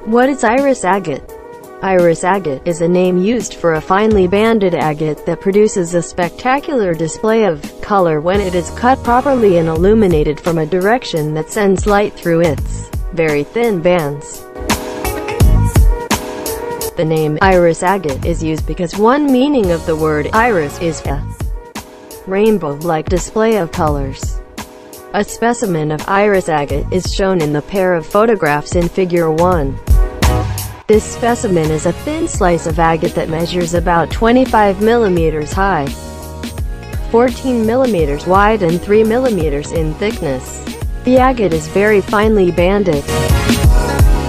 What is iris agate? Iris agate is a name used for a finely banded agate that produces a spectacular display of color when it is cut properly and illuminated from a direction that sends light through its very thin bands. The name iris agate is used because one meaning of the word iris is a rainbow-like display of colors. A specimen of iris agate is shown in the pair of photographs in Figure 1. This specimen is a thin slice of agate that measures about 25 mm high, 14 mm wide and 3 mm in thickness. The agate is very finely banded.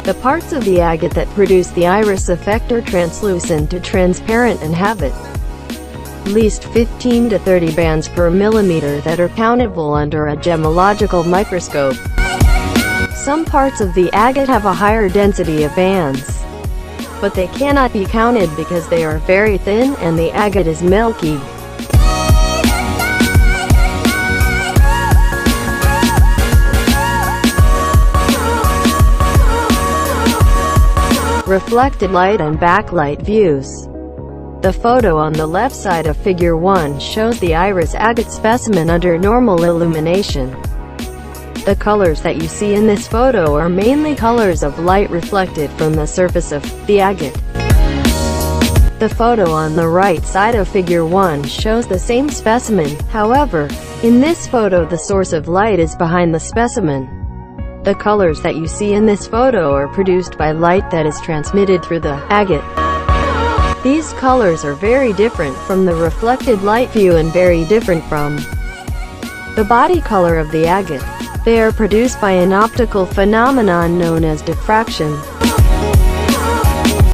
The parts of the agate that produce the iris effect are translucent to transparent and have at least 15 to 30 bands per millimeter that are countable under a gemological microscope. Some parts of the agate have a higher density of bands, but they cannot be counted because they are very thin and the agate is milky. Reflected light and backlight views. The photo on the left side of Figure 1 shows the iris agate specimen under normal illumination. The colors that you see in this photo are mainly colors of light reflected from the surface of the agate. The photo on the right side of Figure 1 shows the same specimen. However, in this photo the source of light is behind the specimen. The colors that you see in this photo are produced by light that is transmitted through the agate. These colors are very different from the reflected light view and very different from the body color of the agate. They are produced by an optical phenomenon known as diffraction.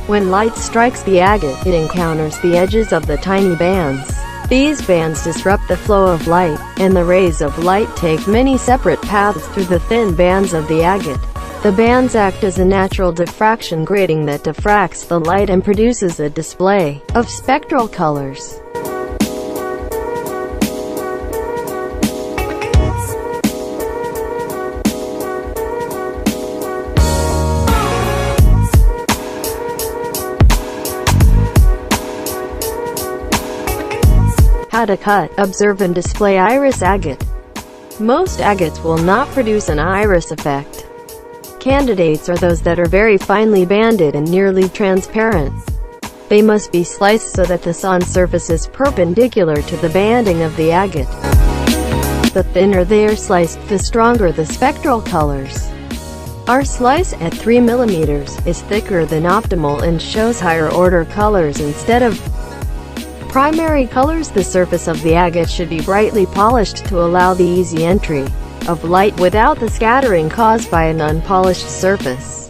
When light strikes the agate, it encounters the edges of the tiny bands. These bands disrupt the flow of light, and the rays of light take many separate paths through the thin bands of the agate. The bands act as a natural diffraction grating that diffracts the light and produces a display of spectral colors. How to cut, observe and display iris agate. Most agates will not produce an iris effect. Candidates are those that are very finely banded and nearly transparent. They must be sliced so that the sun surface is perpendicular to the banding of the agate. The thinner they are sliced, the stronger the spectral colors. Our slice at 3 mm is thicker than optimal and shows higher order colors instead of primary colors. The surface of the agate should be brightly polished to allow the easy entry of light without the scattering caused by an unpolished surface.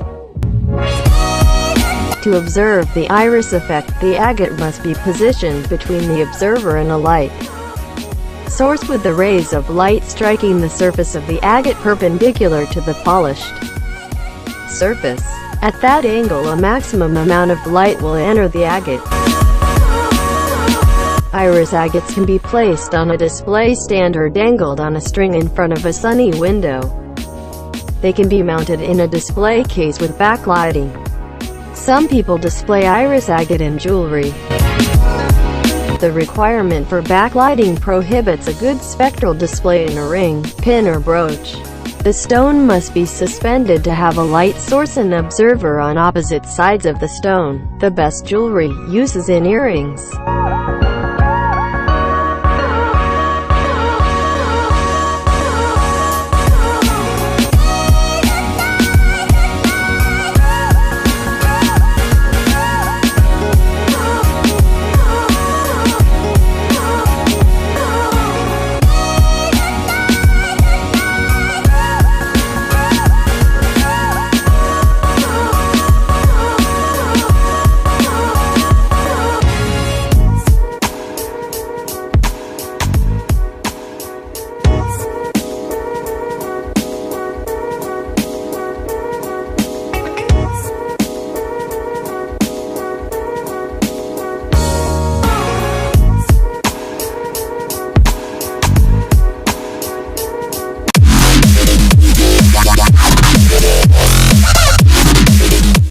To observe the iris effect, the agate must be positioned between the observer and a light source with the rays of light striking the surface of the agate perpendicular to the polished surface. At that angle, a maximum amount of light will enter the agate. Iris agates can be placed on a display stand or dangled on a string in front of a sunny window. They can be mounted in a display case with backlighting. Some people display iris agate in jewelry. The requirement for backlighting prohibits a good spectral display in a ring, pin or brooch. The stone must be suspended to have a light source and observer on opposite sides of the stone. The best jewelry uses in earrings.